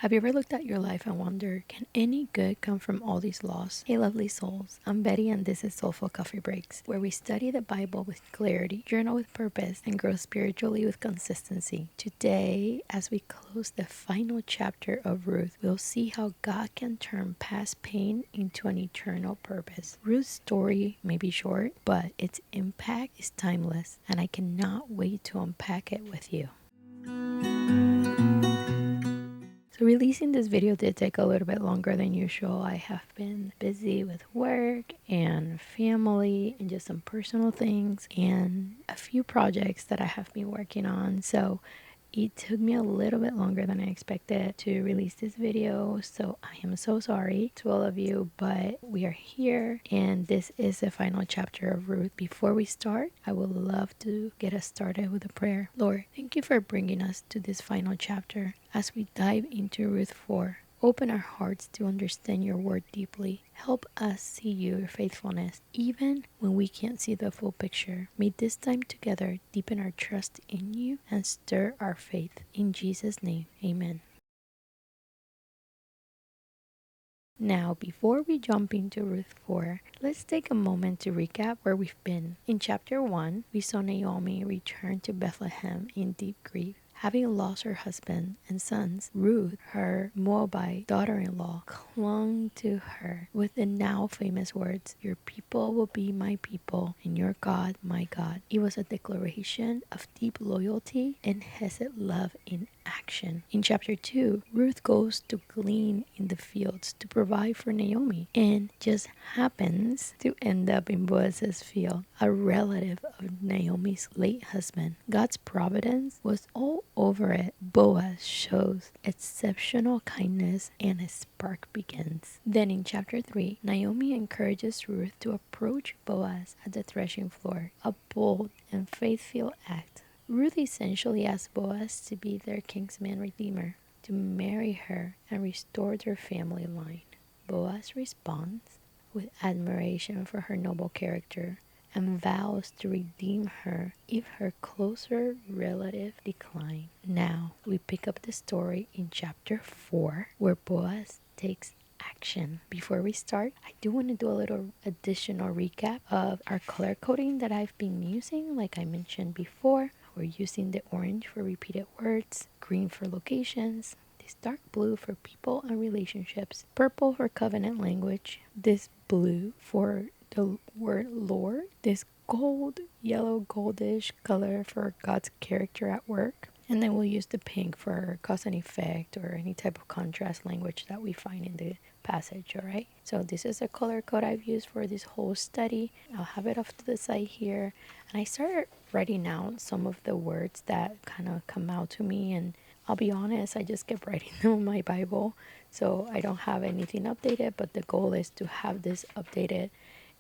Have you ever looked at your life and wondered, can any good come from all these laws? Hey, lovely souls. I'm Betty, and this is Soulful Coffee Breaks, where we study the Bible with clarity, journal with purpose, and grow spiritually with consistency. Today, as we close the final chapter of Ruth, we'll see how God can turn past pain into an eternal purpose. Ruth's story may be short, but its impact is timeless, and I cannot wait to unpack it with you. So releasing this video did take a little bit longer than usual. I have been busy with work and family and just some personal things and a few projects that I have been working on. So it took me a little bit longer than I expected to release this video, so I am so sorry to all of you, but we are here and this is the final chapter of Ruth. Before we start, I would love to get us started with a prayer. Lord, thank you for bringing us to this final chapter. As we dive into Ruth 4, open our hearts to understand your word deeply. Help us see your faithfulness, even when we can't see the full picture. May this time together deepen our trust in you and stir our faith. In Jesus' name, amen. Now, before we jump into Ruth 4, let's take a moment to recap where we've been. In chapter 1, we saw Naomi return to Bethlehem in deep grief. Having lost her husband and sons, Ruth, her Moabite daughter-in-law, clung to her with the now famous words, "Your people will be my people, and your God, my God." It was a declaration of deep loyalty and hesed love in action. In chapter 2, Ruth goes to glean in the fields to provide for Naomi and just happens to end up in Boaz's field, a relative of Naomi's late husband. God's providence was all over it. Boaz shows exceptional kindness and a spark begins. Then in chapter 3, Naomi encourages Ruth to approach Boaz at the threshing floor, a bold and faith-filled act. Ruth essentially asked Boaz to be their kinsman redeemer, to marry her and restore their family line. Boaz responds with admiration for her noble character and vows to redeem her if her closer relative decline. Now we pick up the story in chapter 4 where Boaz takes action. Before we start, I do want to do a little additional recap of our color coding that I've been using. Like I mentioned before, we're using the orange for repeated words, green for locations, this dark blue for people and relationships, purple for covenant language, this blue for the word Lord, this gold, yellow, goldish color for God's character at work, and then we'll use the pink for cause and effect or any type of contrast language that we find in the passage. All right, so this is a color code I've used for this whole study. I'll have it off to the side here, and I started writing out some of the words that kind of come out to me, and I'll be honest, I just kept writing them on my Bible, so I don't have anything updated, but the goal is to have this updated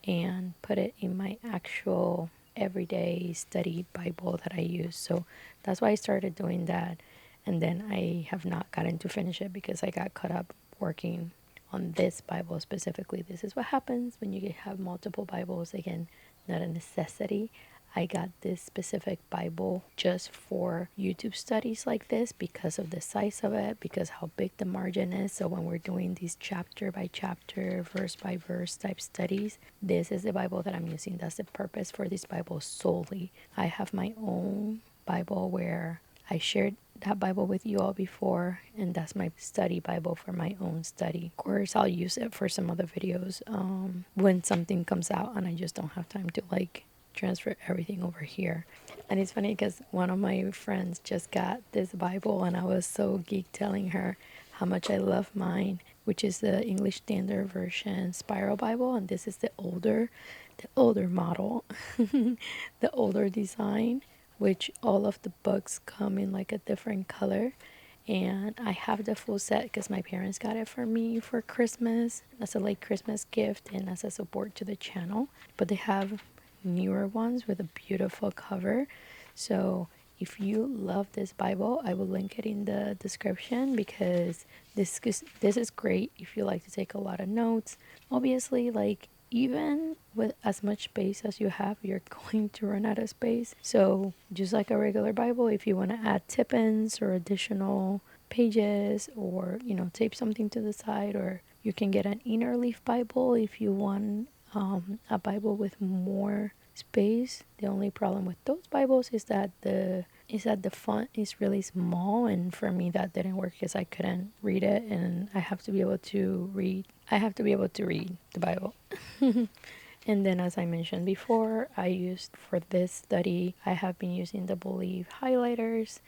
and put it in my actual everyday study Bible that I use. So that's why I started doing that, and then I have not gotten to finish it because I got caught up working on this Bible specifically. This is what happens when you have multiple Bibles. Again, not a necessity. I got this specific Bible just for YouTube studies like this because of the size of it, because how big the margin is. So when we're doing these chapter by chapter, verse by verse type studies, this is the Bible that I'm using. That's the purpose for this Bible solely. I have my own Bible where I shared that Bible with you all before, and that's my study Bible for my own study. Of course, I'll use it for some other videos when something comes out and I just don't have time to transfer everything over here. And it's funny because one of my friends just got this Bible and I was so geeked telling her how much I love mine, which is the English Standard Version Spiral Bible, and this is the older model, the older design, which all of the books come in like a different color. And I have the full set because my parents got it for me for Christmas as a late Christmas gift and as a support to the channel. But they have newer ones with a beautiful cover. So if you love this Bible, I will link it in the description because this is great if you like to take a lot of notes. Obviously, even with as much space as you have, you're going to run out of space. So just like a regular Bible, if you want to add tip-ins or additional pages, or tape something to the side, or you can get an inner leaf Bible if you want a Bible with more space. The only problem with those Bibles is that the font is really small, and for me that didn't work because I couldn't read it, and I have to be able to read. I have to be able to read the Bible. And then, as I mentioned before, I used for this study, I have been using the Believe highlighters.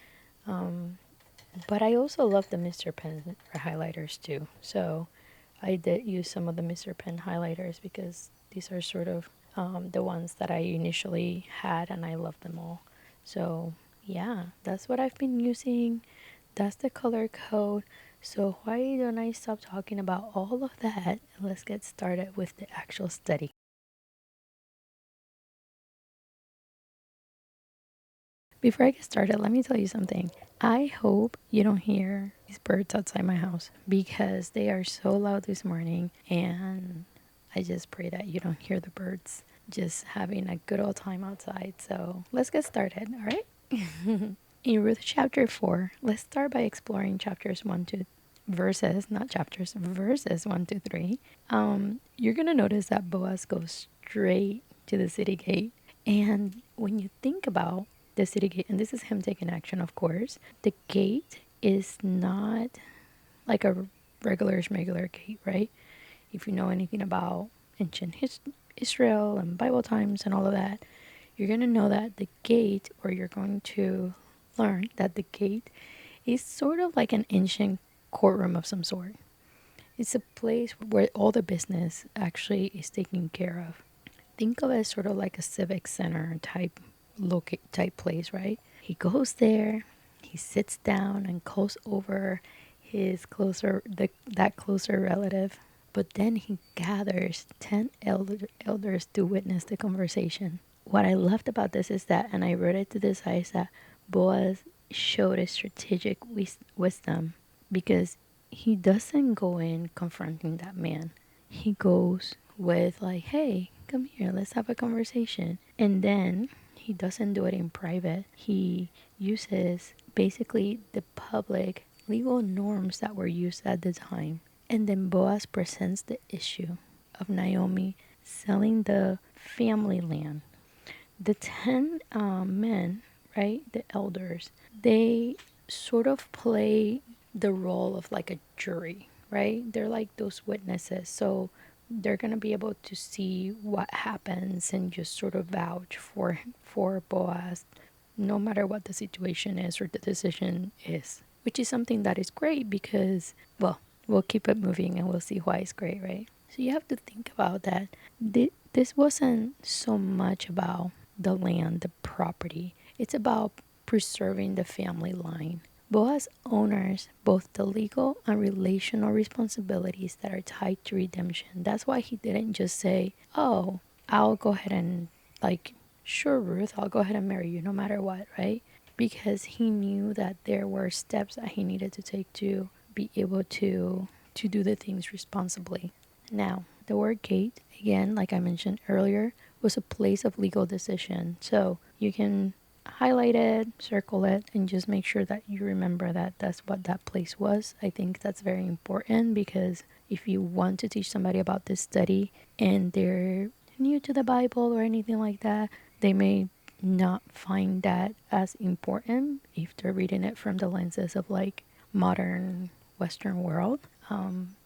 But I also love the Mr. Pen highlighters too. So I did use some of the Mr. Pen highlighters because these are sort of the ones that I initially had, and I love them all. So yeah, that's what I've been using. That's the color code. So why don't I stop talking about all of that and let's get started with the actual study. Before I get started, let me tell you something. I hope you don't hear these birds outside my house because they are so loud this morning, and I just pray that you don't hear the birds just having a good old time outside. So let's get started, all right? In Ruth chapter 4, let's start by exploring chapters 1 to verses, not chapters, verses 1 to 3. You're going to notice that Boaz goes straight to the city gate. And when you think about the city gate, and this is him taking action, of course, the gate is not like a regular schmegular gate, right? If you know anything about ancient Israel and Bible times and all of that, you're going to know that the gate, or you're going to learn that the gate is sort of like an ancient courtroom of some sort. It's a place where all the business actually is taken care of. Think of it as sort of like a civic center type place, right? He goes there, he sits down and calls over his that closer relative, but then he gathers 10 elders to witness the conversation. What I loved about this is that, and I wrote it to this side, is that Boaz showed a strategic wisdom, because he doesn't go in confronting that man. He goes with like, hey, come here, let's have a conversation. And then he doesn't do it in private. He uses basically the public legal norms that were used at the time. And then Boaz presents the issue of Naomi selling the family land. The 10 men, right, the elders, they sort of play the role of like a jury, right? They're like those witnesses. So they're going to be able to see what happens and just sort of vouch for Boaz, no matter what the situation is or the decision is, which is something that is great because, well, we'll keep it moving and we'll see why it's great, right? So you have to think about that. This wasn't so much about the land, the property. It's about preserving the family line. Boaz honors both the legal and relational responsibilities that are tied to redemption. That's why he didn't just say, oh, I'll go ahead and, like, sure, Ruth, I'll go ahead and marry you no matter what, right? Because he knew that there were steps that he needed to take to be able to do the things responsibly. Now, the word gate, again, like I mentioned earlier, was a place of legal decision. So you can highlight it, circle it, and just make sure that you remember that that's what that place was. I think that's very important because if you want to teach somebody about this study and they're new to the Bible or anything like that, they may not find that as important if they're reading it from the lenses of like modern Western world.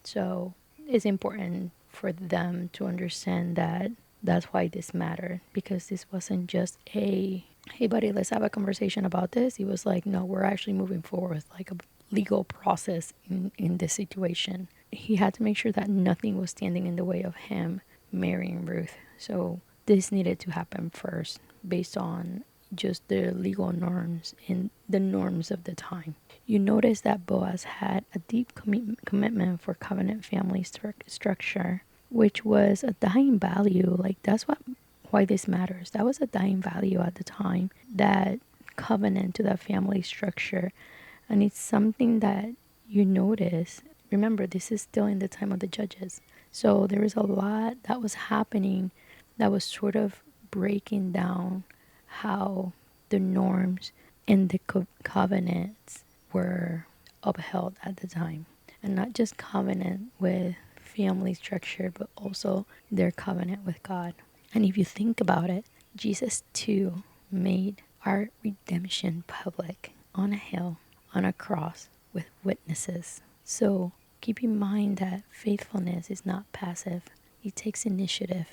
So it's important for them to understand that that's why this mattered, because this wasn't just a, hey buddy, let's have a conversation about this. It was like, no, we're actually moving forward with like a legal process in this situation. He had to make sure that nothing was standing in the way of him marrying Ruth. So this needed to happen first based on just the legal norms and the norms of the time. You notice that Boaz had a deep commitment for covenant family structure, which was a dying value. Like that's why this matters. That was a dying value at the time, that covenant to that family structure. And it's something that you notice. Remember, this is still in the time of the judges. So there was a lot that was happening that was sort of breaking down how the norms and the covenants were upheld at the time. And not just covenant with family structure, but also their covenant with God. And if you think about it, Jesus too made our redemption public on a hill, on a cross, with witnesses. So keep in mind that faithfulness is not passive, it takes initiative.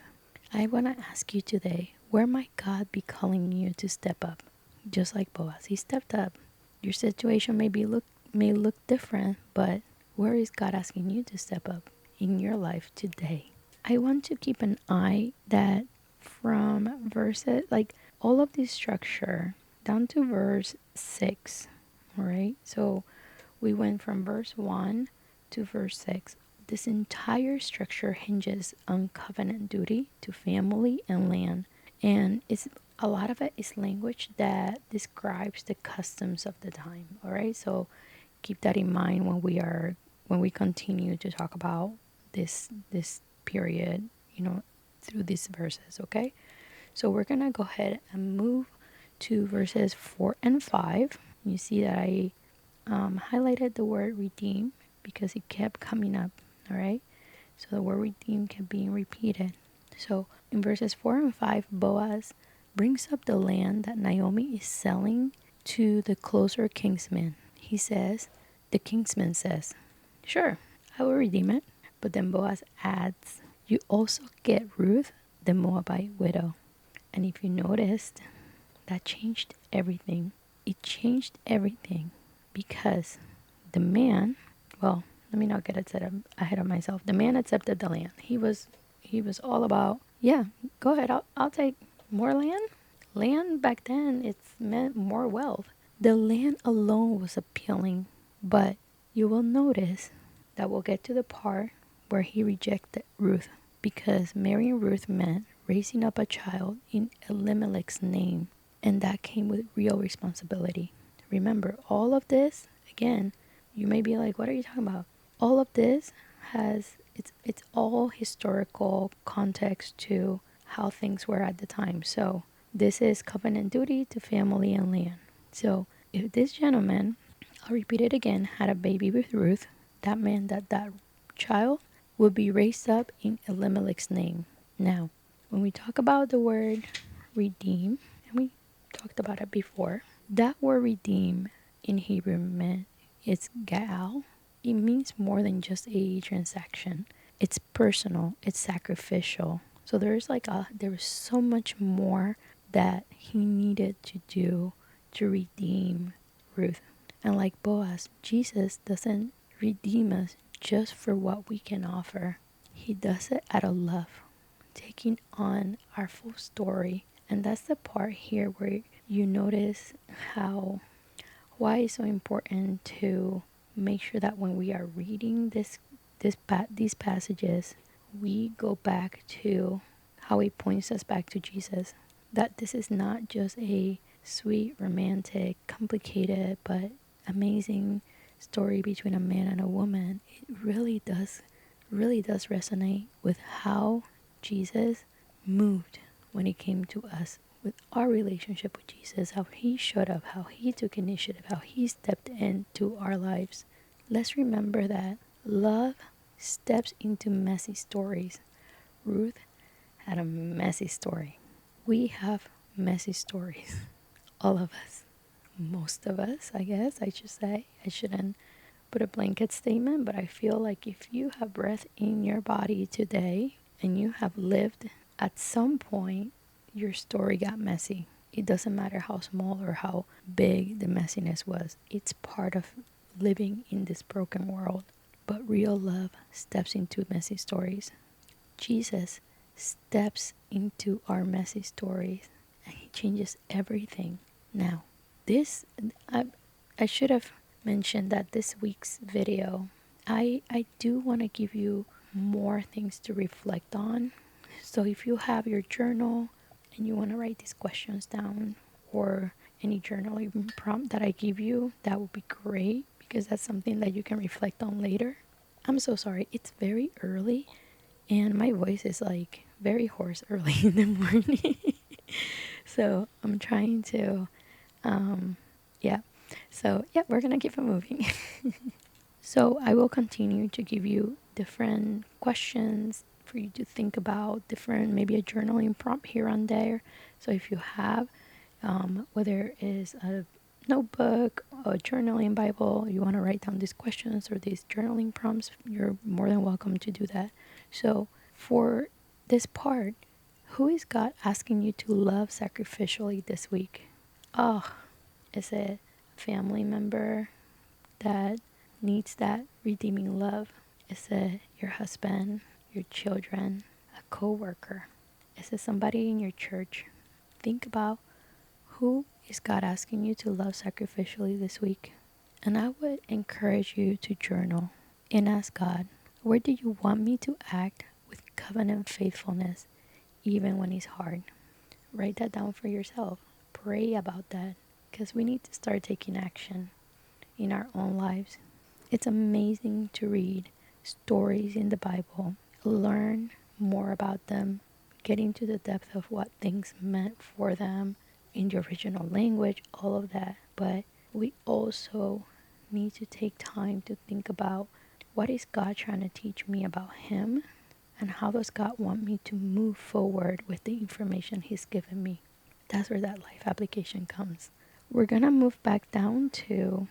I want to ask you today, where might God be calling you to step up? Just like Boaz, he stepped up. Your situation may look different, but where is God asking you to step up in your life today? I want to keep an eye that from verses, like all of this structure down to verse 6, all right? So we went from verse 1 to verse 6. This entire structure hinges on covenant duty to family and land. And it's a lot of it is language that describes the customs of the time. All right. So keep that in mind when we continue to talk about this period, through these verses, okay? So we're gonna go ahead and move to verses 4 and 5. You see that I highlighted the word redeem because it kept coming up, all right? So the word redeem kept being repeated. So in verses 4 and 5, Boaz brings up the land that Naomi is selling to the closer kinsman. The kinsman says, sure, I will redeem it. But then Boaz adds, you also get Ruth, the Moabite widow. And if you noticed, that changed everything. It changed everything because the man, well, let me not get ahead of myself. The man accepted the land. He was all about, yeah, go ahead. I'll take more land. Land back then, it's meant more wealth. The land alone was appealing, but you will notice that we'll get to the part where he rejected Ruth because marrying Ruth meant raising up a child in Elimelech's name, and that came with real responsibility. Remember, all of this, again, you may be like, what are you talking about? All of this it's all historical context to how things were at the time. So this is covenant duty to family and land. So if this gentleman, I'll repeat it again, had a baby with Ruth, that meant that child would be raised up in Elimelech's name. Now, when we talk about the word redeem, and we talked about it before, that word redeem in Hebrew meant it's Gaal. It means more than just a transaction. It's personal, it's sacrificial. So there was so much more that he needed to do to redeem Ruth. And like Boaz, Jesus doesn't redeem us just for what we can offer. He does it out of love, taking on our full story. And that's the part here where you notice why it's so important to make sure that when we are reading these passages, we go back to how it points us back to Jesus. That this is not just a sweet, romantic, complicated, but amazing story between a man and a woman. It really does resonate with how Jesus moved when it came to us with our relationship with Jesus, how he showed up, how he took initiative, how he stepped into our lives. Let's remember that love steps into messy stories. Ruth had a messy story. We have messy stories. All of us. Most of us, I guess I should say. I shouldn't put a blanket statement, but I feel like if you have breath in your body today and you have lived, at some point your story got messy. It doesn't matter how small or how big the messiness was. It's part of living in this broken world. But real love steps into messy stories. Jesus steps into our messy stories and he changes everything. Now, I should have mentioned that this week's video, I do want to give you more things to reflect on. So if you have your journal and you want to write these questions down, or any journaling prompt that I give you, that would be great because that's something that you can reflect on later. I'm so sorry, it's very early and my voice is like very hoarse early in the morning. So I'm trying to, yeah. So, yeah, we're going to keep it moving. So, I will continue to give you different questions for you to think about, different, maybe a journaling prompt here and there. So, if you have, whether it is a notebook, a journaling Bible, you want to write down these questions or these journaling prompts, you're more than welcome to do that. So, for this part, who is God asking you to love sacrificially this week? Oh, is it a family member that needs that redeeming love? Is it your husband, your children, a coworker? Is it somebody in your church? Think about who is God asking you to love sacrificially this week? And I would encourage you to journal and ask God, where do you want me to act with covenant faithfulness, even when it's hard? Write that down for yourself. Pray about that because we need to start taking action in our own lives. It's amazing to read stories in the Bible, learn more about them, get into the depth of what things meant for them in the original language, all of that. But we also need to take time to think about, what is God trying to teach me about Him? And how does God want me to move forward with the information He's given me? That's where that life application comes. We're going to move back down to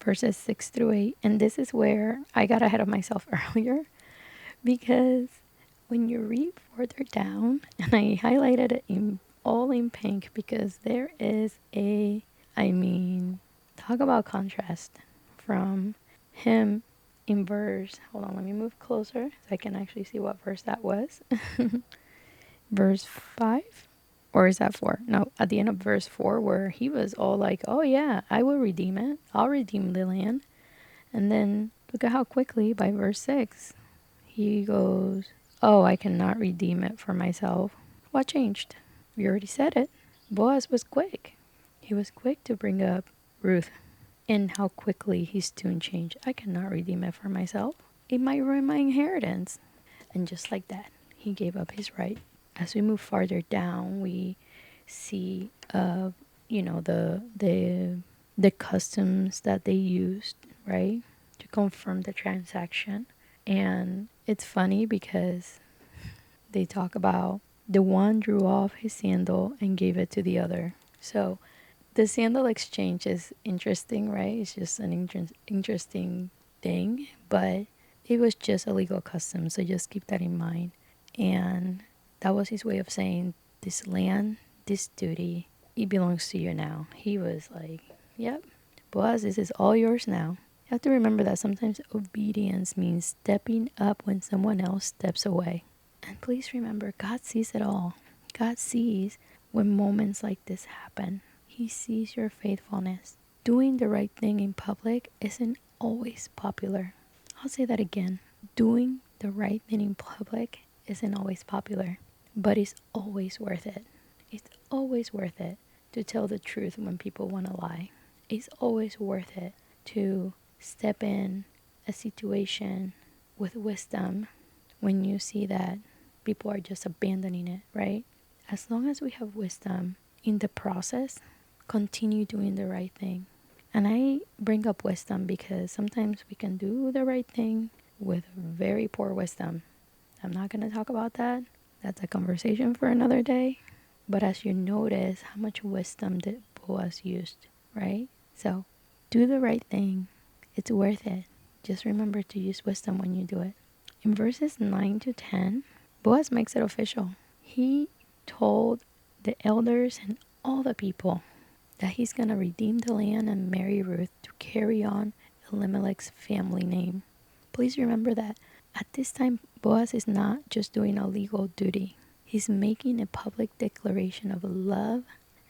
verses 6 through 8. And this is where I got ahead of myself earlier, because when you read further down, and I highlighted it in all in pink because there is talk about contrast from him in verse, hold on, let me move closer so I can actually see what verse that was. Verse 5? Or is that 4? No, at the end of verse 4, where he was all like, oh yeah, I will redeem it. I'll redeem the land. And then look at how quickly by verse 6, he goes, oh, I cannot redeem it for myself. What changed? We already said it. Boaz was quick. He was quick to bring up Ruth, and how quickly his tune changed. I cannot redeem it for myself. It might ruin my inheritance. And just like that, he gave up his right. As we move farther down, we see the customs that they used, right, to confirm the transaction. And it's funny because they talk about the one drew off his sandal and gave it to the other. So the sandal exchange is interesting, right? It's just an interesting thing, but it was just a legal custom, so just keep that in mind. And that was his way of saying, this land, this duty, it belongs to you now. He was like, yep, Boaz, this is all yours now. You have to remember that sometimes obedience means stepping up when someone else steps away. And please remember, God sees it all. God sees when moments like this happen. He sees your faithfulness. Doing the right thing in public isn't always popular. I'll say that again. Doing the right thing in public isn't always popular, but it's always worth it. It's always worth it to tell the truth when people want to lie. It's always worth it to step in a situation with wisdom when you see that people are just abandoning it, right? As long as we have wisdom in the process, continue doing the right thing. And I bring up wisdom because sometimes we can do the right thing with very poor wisdom. I'm not going to talk about that. That's a conversation for another day. But as you notice, how much wisdom did Boaz used, right? So do the right thing. It's worth it. Just remember to use wisdom when you do it. In verses 9 to 10, Boaz makes it official. He told the elders and all the people that he's going to redeem the land and marry Ruth to carry on Elimelech's family name. Please remember that at this time, Boaz is not just doing a legal duty. He's making a public declaration of love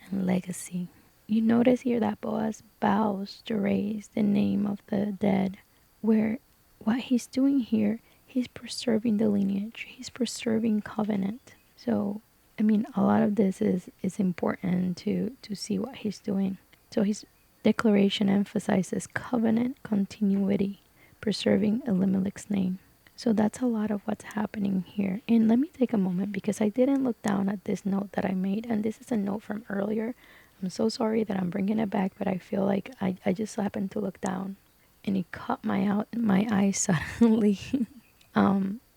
and legacy. You notice here that Boaz bows to raise the name of the dead, where what he's doing here, he's preserving the lineage. He's preserving covenant. So, a lot of this is important to see what he's doing. So his declaration emphasizes covenant continuity, preserving Elimelech's name. So that's a lot of what's happening here. And let me take a moment because I didn't look down at this note that I made. And this is a note from earlier. I'm so sorry that I'm bringing it back, but I feel like I just happened to look down and it caught my eye suddenly.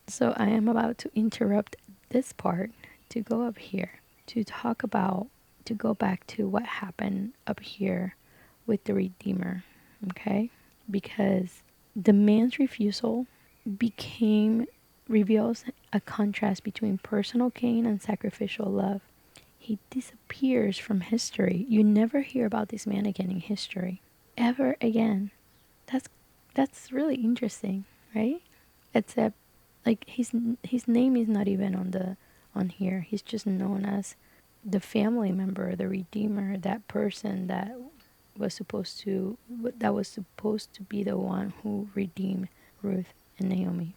So I am about to interrupt this part to go up here to talk about, to go back to what happened up here with the Redeemer, okay? Because the man's refusal became, reveals a contrast between personal gain and sacrificial love. He disappears from history. You never hear about this man again in history, ever again. That's that's really interesting, right? Except like his name is not even on here. He's just known as the family member, the redeemer, that person that was supposed to be the one who redeemed Ruth and Naomi.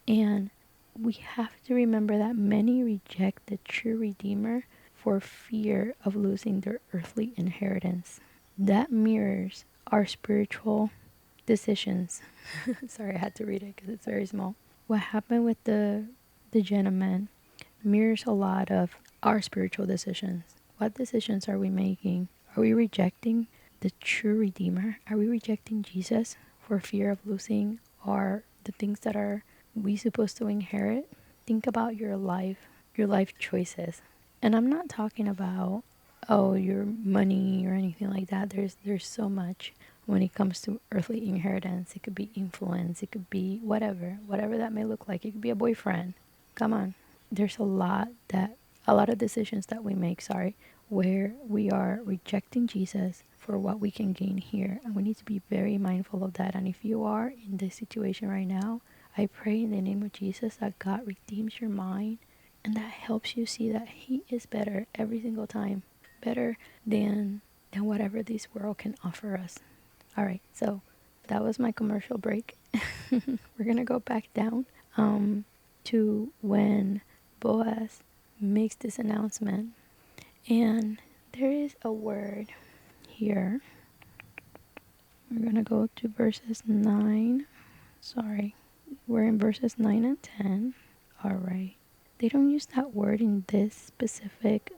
And we have to remember that many reject the true redeemer for fear of losing their earthly inheritance. That mirrors our spiritual decisions. Sorry, I had to read it because it's very small. What happened with the gentleman mirrors a lot of our spiritual decisions. What decisions are we making? Are we rejecting the true Redeemer? Are we rejecting Jesus for fear of losing the things that are we supposed to inherit? Think about your life choices. And I'm not talking about your money or anything like that. There's so much when it comes to earthly inheritance. It could be influence, it could be whatever that may look like. It could be a boyfriend. Come on. There's a lot of decisions that we make, where we are rejecting Jesus for what we can gain here. And we need to be very mindful of that. And if you are in this situation right now, I pray in the name of Jesus that God redeems your mind and that helps you see that He is better every single time, better than whatever this world can offer us. All right, so that was my commercial break. We're gonna go back down to when Boaz makes this announcement, and there is a word here. We're gonna go to verses 9. Sorry, we're in verses 9 and 10. All right. They don't use that word in this specific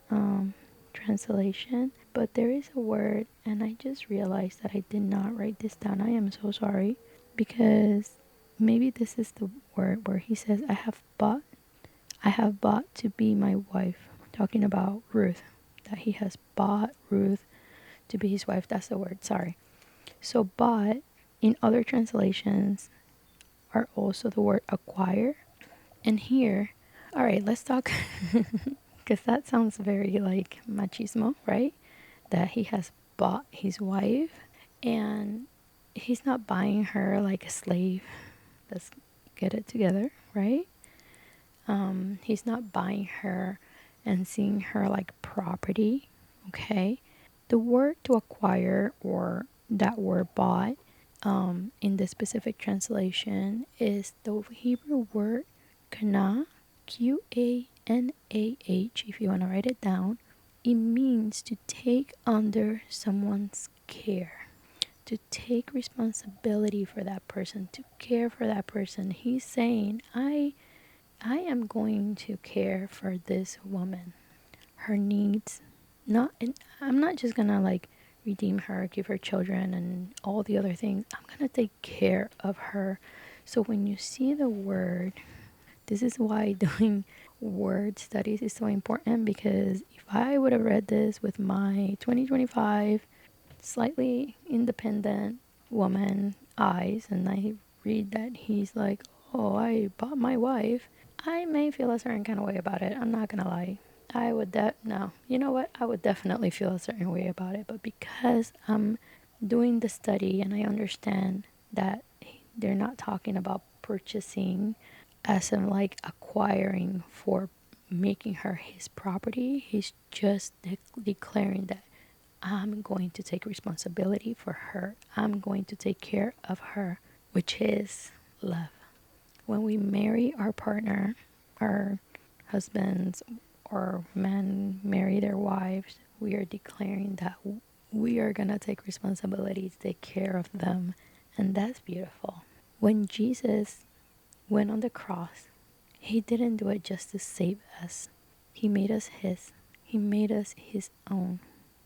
translation, but there is a word, and I just realized that I did not write this down. I am so sorry, because maybe this is the word where he says, I have bought to be my wife. Talking about Ruth, that he has bought Ruth to be his wife. That's the word, sorry. So bought in other translations are also the word acquire. And here, all right, let's talk, because that sounds very like machismo, right? That he has bought his wife and he's not buying her like a slave. Let's get it together, right? He's not buying her and seeing her like property, okay? The word to acquire, or that word bought, in the specific translation is the Hebrew word kanah, Qanah, if you want to write it down. It means to take under someone's care, to take responsibility for that person, to care for that person. He's saying, I am going to care for this woman, her needs. Not, and I'm not just gonna like redeem her, give her children, and all the other things. I'm gonna take care of her. So when you see the word, this is why doing word studies is so important, because if I would have read this with my 2025 slightly independent woman eyes and I read that he's like, oh, I bought my wife, I may feel a certain kind of way about it. I'm not gonna lie. I would no, you know what? I would definitely feel a certain way about it. But because I'm doing the study and I understand that they're not talking about purchasing as in like acquiring for making her his property, he's just declaring that I'm going to take responsibility for her. I'm going to take care of her, which is love. When we marry our partner, our husbands or men marry their wives, we are declaring that we are going to take responsibility to take care of them. And that's beautiful. When Jesus went on the cross, he didn't do it just to save us. He made us his. He made us his own.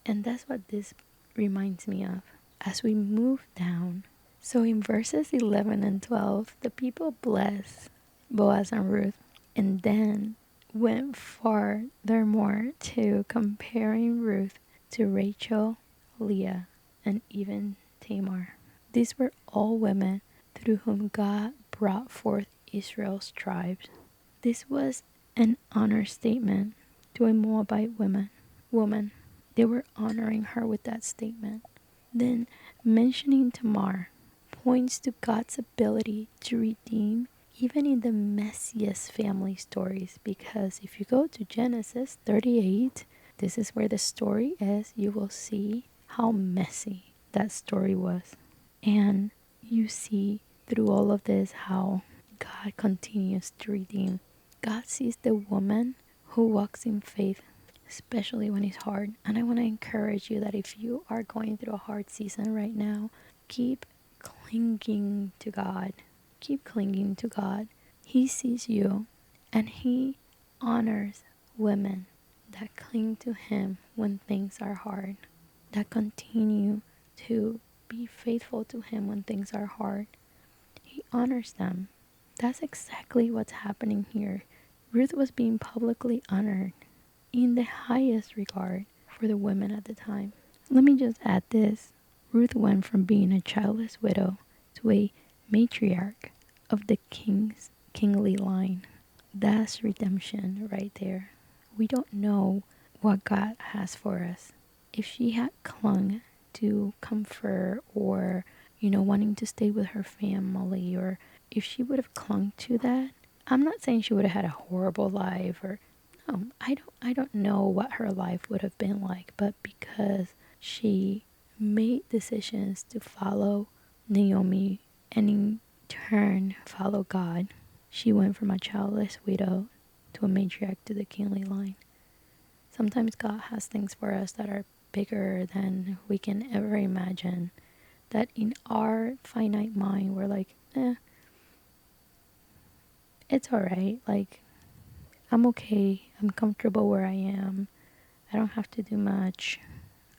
And that's what this reminds me of as we move down. So in verses 11 and 12, the people bless Boaz and Ruth, and then went furthermore to comparing Ruth to Rachel, Leah, and even Tamar. These were all women through whom God brought forth Israel's tribes. This was an honor statement to a Moabite woman. They were honoring her with that statement. Then mentioning Tamar points to God's ability to redeem even in the messiest family stories, because if you go to Genesis 38, this is where the story is, you will see how messy that story was. And you see through all of this how God continues to redeem. God sees the woman who walks in faith, especially when it's hard. And I want to encourage you that if you are going through a hard season right now, keep clinging to God. Keep clinging to God. He sees you and He honors women that cling to Him when things are hard, that continue to be faithful to Him when things are hard. He honors them. That's exactly what's happening here. Ruth was being publicly honored in the highest regard for the women at the time. Let me just add this. Ruth went from being a childless widow to a matriarch of the kingly line. That's redemption right there. We don't know what God has for us. If she had clung to comfort or, wanting to stay with her family, or if she would have clung to that, I'm not saying she would have had a horrible life, or no, I don't know what her life would have been like, but because she made decisions to follow Naomi and in turn follow God, she went from a childless widow to a matriarch to the kingly line. Sometimes God has things for us that are bigger than we can ever imagine, that in our finite mind we're like, it's alright, like, I'm okay, I'm comfortable where I am, I don't have to do much,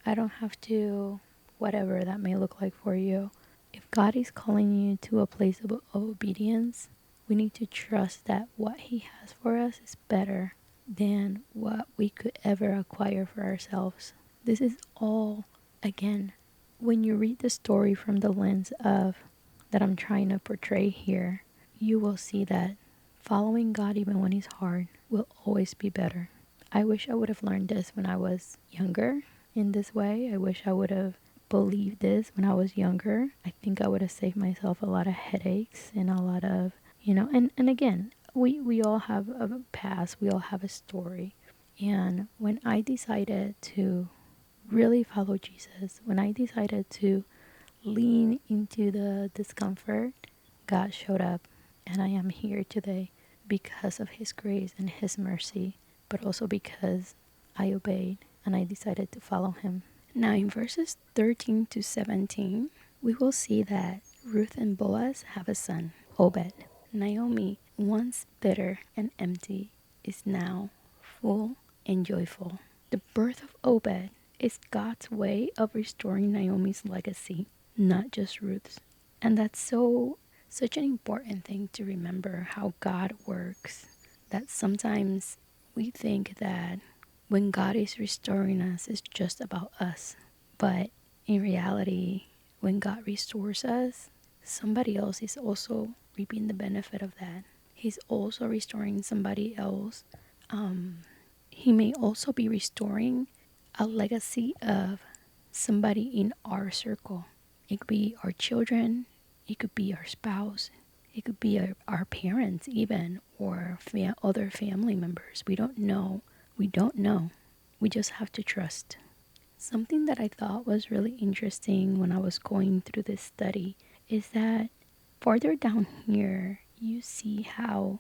I don't have to, whatever that may look like for you. If God is calling you to a place of obedience, we need to trust that what He has for us is better than what we could ever acquire for ourselves. This is all, again, when you read the story from the lens of that I'm trying to portray here, you will see that following God even when it's hard will always be better. I wish I would have learned this when I was younger in this way. I wish I would have believed this when I was younger. I think I would have saved myself a lot of headaches and a lot of, and again, we all have a past, we all have a story. And when I decided to really follow Jesus, when I decided to lean into the discomfort, God showed up, and I am here today because of His grace and His mercy, but also because I obeyed and I decided to follow Him. Now in verses 13 to 17, we will see that Ruth and Boaz have a son, Obed. Naomi, once bitter and empty, is now full and joyful. The birth of Obed is God's way of restoring Naomi's legacy, not just Ruth's. And that's such an important thing to remember, how God works. That sometimes we think that when God is restoring us, it's just about us. But in reality, when God restores us, somebody else is also reaping the benefit of that. He's also restoring somebody else. He may also be restoring a legacy of somebody in our circle. It could be our children, it could be our spouse, it could be our parents even, or other family members. We don't know. We don't know. We just have to trust. Something that I thought was really interesting when I was going through this study is that farther down here, you see how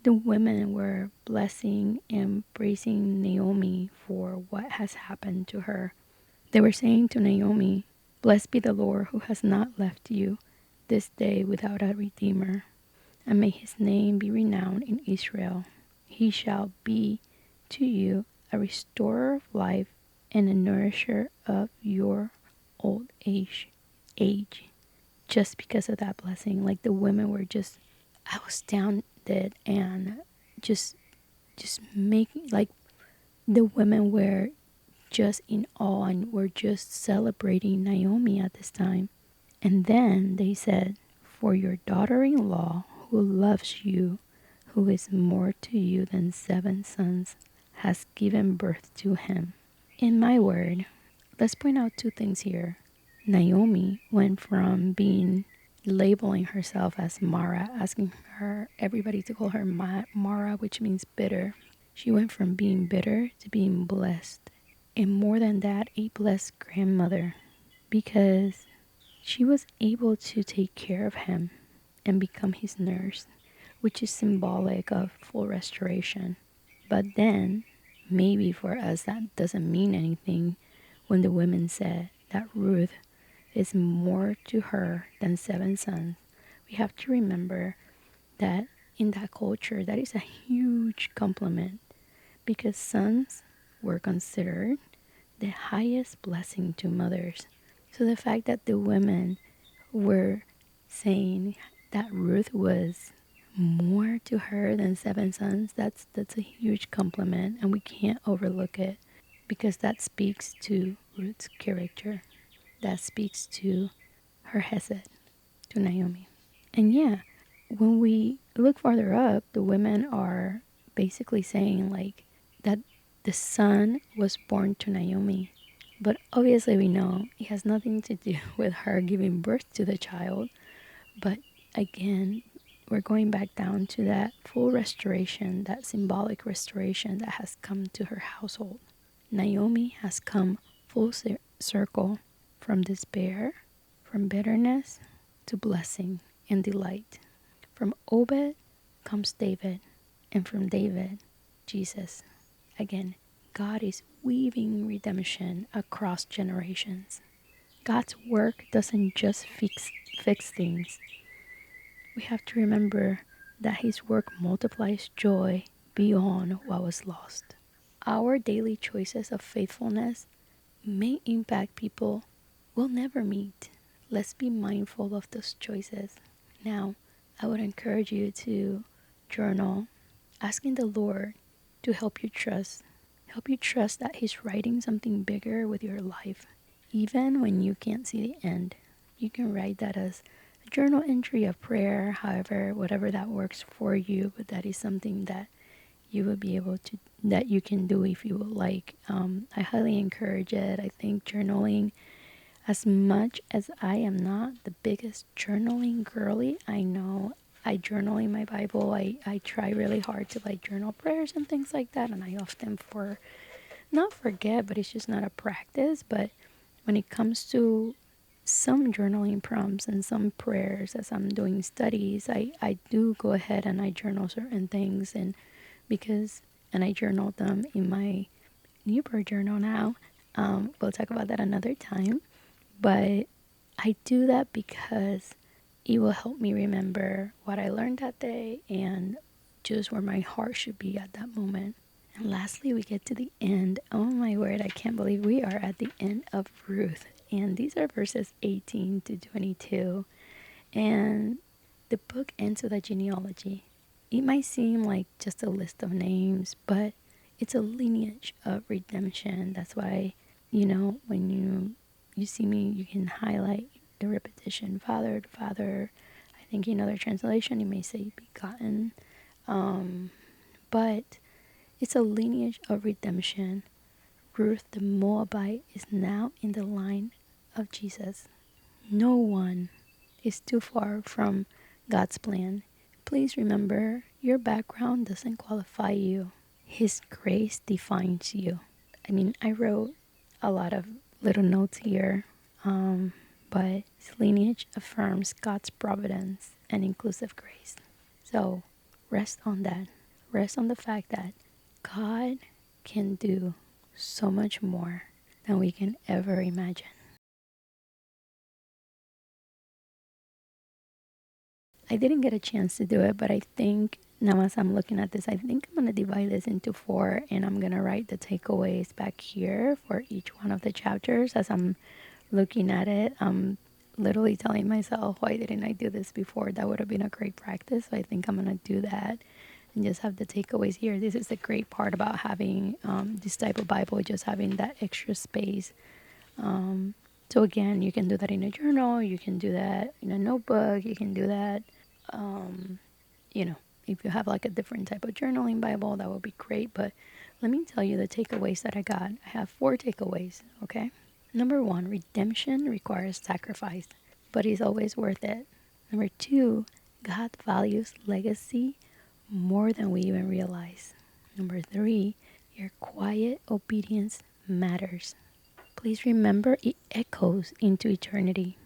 the women were blessing and praising Naomi for what has happened to her. They were saying to Naomi, "Blessed be the Lord who has not left you this day without a redeemer, and may His name be renowned in Israel. He shall be to you a restorer of life and a nourisher of your old age. Just because of that blessing, like the women were just, I was astounded and just making, like, the women were just in awe and were just celebrating Naomi at this time. And then they said, for your daughter-in-law who loves you, who is more to you than 7 sons, has given birth to him. In my word, let's point out 2 things here. Naomi went from being labeling herself as Mara, asking her everybody to call her Mara, which means bitter. She went from being bitter to being blessed. And more than that, a blessed grandmother, because she was able to take care of him and become his nurse, which is symbolic of full restoration. But then, maybe for us, that doesn't mean anything when the women said that Ruth is more to her than 7 sons. We have to remember that in that culture, that is a huge compliment because sons were considered the highest blessing to mothers. So the fact that the women were saying that Ruth was more to her than 7 sons, that's a huge compliment and we can't overlook it because that speaks to Ruth's character. That speaks to her hesed, to Naomi. And yeah, when we look farther up, the women are basically saying like that the son was born to Naomi. But obviously we know it has nothing to do with her giving birth to the child. But again, we're going back down to that full restoration, that symbolic restoration that has come to her household. Naomi has come full circle from despair, from bitterness to blessing and delight. From Obed comes David, and from David, Jesus. Again, God is weaving redemption across generations. God's work doesn't just fix things. We have to remember that His work multiplies joy beyond what was lost. Our daily choices of faithfulness may impact people we'll never meet. Let's be mindful of those choices. Now, I would encourage you to journal, asking the Lord to help you trust that He's writing something bigger with your life. Even when you can't see the end, you can write that as a journal entry of prayer, however, whatever that works for you, but that is something that you will be able to, that you can do if you would like. I highly encourage it. I think journaling, as much as I am not the biggest journaling girly, I know I journal in my Bible. I try really hard to like journal prayers and things like that, and I often not forget, but it's just not a practice. But when it comes to some journaling prompts and some prayers as I'm doing studies, I do go ahead and I journal certain things and I journal them in my new bird journal now. We'll talk about that another time. But I do that because it will help me remember what I learned that day and just where my heart should be at that moment. And lastly, we get to the end. Oh my word, I can't believe we are at the end of Ruth. And these are verses 18 to 22. And the book ends with a genealogy. It might seem like just a list of names, but it's a lineage of redemption. That's why, when you see me, you can highlight the repetition, father to father. I think in other translation, it may say begotten. But it's a lineage of redemption. Ruth the Moabite is now in the line of Jesus. No one is too far from God's plan. Please remember, your background doesn't qualify you. His grace defines you. I mean, I wrote a lot of little notes here, but his lineage affirms God's providence and inclusive grace. So rest on that. Rest on the fact that God can do so much more than we can ever imagine. I didn't get a chance to do it, but I think Now, as I'm looking at this, I think I'm going to divide this into four, and I'm going to write the takeaways back here for each one of the chapters. As I'm looking at it, I'm literally telling myself, why didn't I do this before? That would have been a great practice. So I think I'm going to do that and just have the takeaways here. This is the great part about having this type of Bible, just having that extra space. So again, you can do that in a journal, you can do that in a notebook, you can do that, you know, if you have like a different type of journaling Bible, that would be great. But let me tell you the takeaways that I got. I have four takeaways, okay? Number one, redemption requires sacrifice, but it's always worth it. Number two, God values legacy more than we even realize. Number three, your quiet obedience matters. Please remember it echoes into eternity.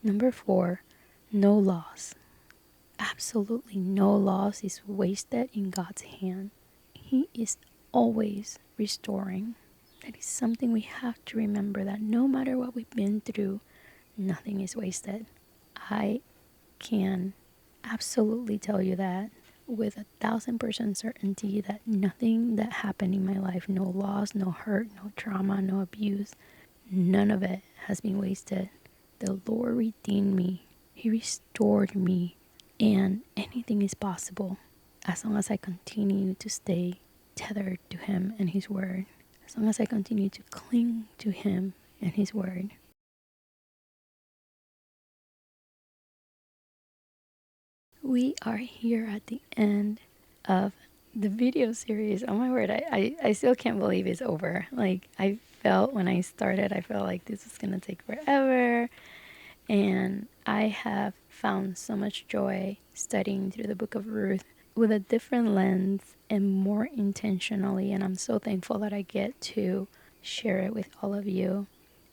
Number four, no loss. Absolutely no loss is wasted in God's hand. He is always restoring. That is something we have to remember, that no matter what we've been through, nothing is wasted. I can absolutely tell you that with 1,000% certainty, that nothing that happened in my life, no loss, no hurt, no trauma, no abuse, none of it has been wasted. The Lord redeemed me. He restored me. And anything is possible as long as I continue to stay tethered to Him and His Word. As long as I continue to cling to Him and His Word. We are here at the end of the video series. Oh my word, I still can't believe it's over. Like, I felt when I started, I felt like this was going to take forever. And I have found so much joy studying through the Book of Ruth with a different lens and more intentionally. And I'm so thankful that I get to share it with all of you.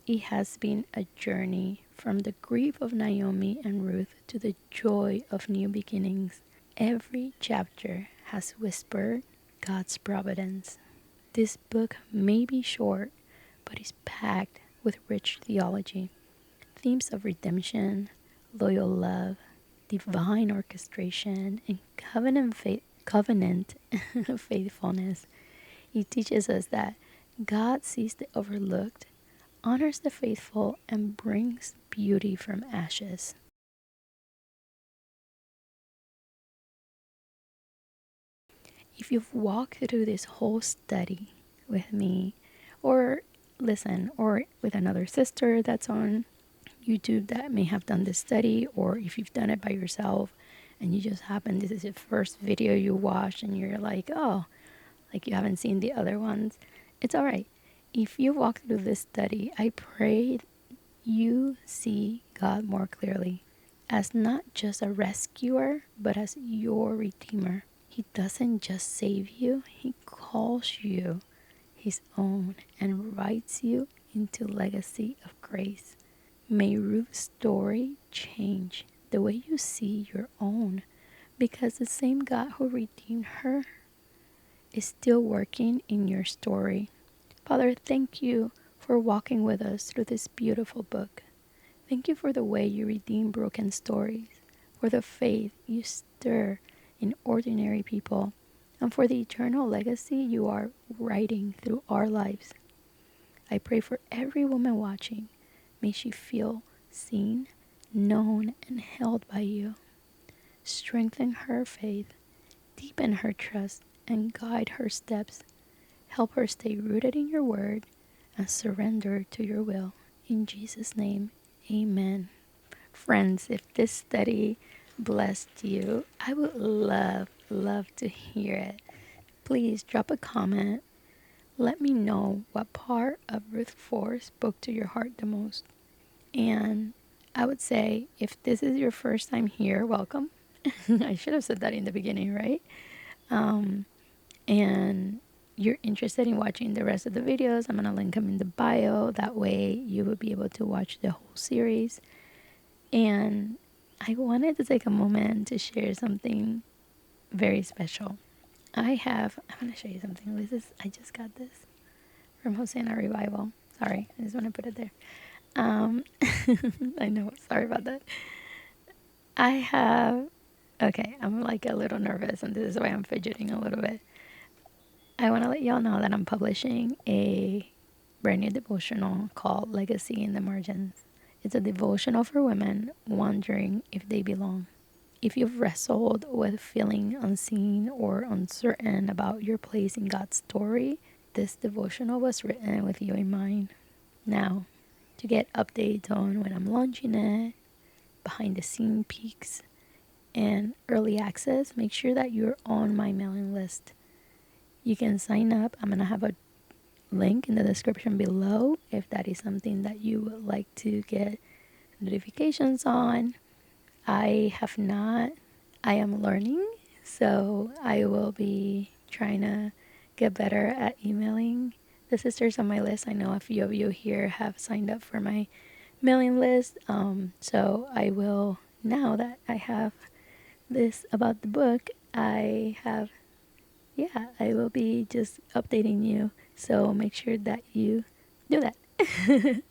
It has been a journey from the grief of Naomi and Ruth to the joy of new beginnings. Every chapter has whispered God's providence. This book may be short, but is packed with rich theology. Themes of redemption, loyal love, divine orchestration, and covenant faithfulness. It teaches us that God sees the overlooked, honors the faithful, and brings beauty from ashes. If you've walked through this whole study with me, or listen, or with another sister that's on YouTube that may have done this study, or if you've done it by yourself and you just happen, this is your first video you watch and you're like, oh, like you haven't seen the other ones, it's all right. If you walk through this study, I pray you see God more clearly as not just a rescuer, but as your redeemer. He doesn't just save you, He calls you His own and writes you into legacy of grace. May Ruth's story change the way you see your own, because the same God who redeemed her is still working in your story. Father, thank you for walking with us through this beautiful book. Thank you for the way you redeem broken stories, for the faith you stir in ordinary people, and for the eternal legacy you are writing through our lives. I pray for every woman watching. May she feel seen, known, and held by you. Strengthen her faith, deepen her trust, and guide her steps. Help her stay rooted in your word and surrender to your will. In Jesus' name, amen. Friends, if this study blessed you, I would love to hear it. Please drop a comment. Let me know what part of Ruth 4 spoke to your heart the most. And I would say, if this is your first time here, welcome. I should have said that in the beginning, right? And you're interested in watching the rest of the videos, I'm going to link them in the bio. That way you will be able to watch the whole series. And I wanted to take a moment to share something very special. I'm going to show you something. I just got this from Hosanna Revival. Sorry, I just want to put it there. I know, sorry about that. I have Okay, I'm like a little nervous, and this is why I'm fidgeting a little bit. I want to let y'all know that I'm publishing a brand new devotional called Legacy in the Margins. It's a devotional for women wondering if they belong. If you've wrestled with feeling unseen or uncertain about your place in God's story, this devotional was written with you in mind. Now, to get updates on when I'm launching it, behind the scene peeks, and early access, make sure that you're on my mailing list. You can sign up. I'm going to have a link in the description below if that is something that you would like to get notifications on. I have not, I am learning, so I will be trying to get better at emailing the sisters on my list. I know a few of you here have signed up for my mailing list, so I will, now that I have this about the book, I will be just updating you. So make sure that you do that.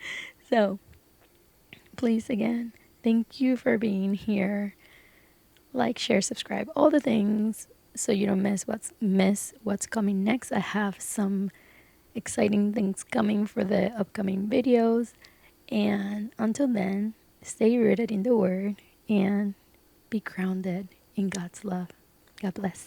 So please, again, thank you for being here. Like, share, subscribe, all the things so you don't miss what's coming next. I have some exciting things coming for the upcoming videos. And until then, stay rooted in the word and be grounded in God's love. God bless.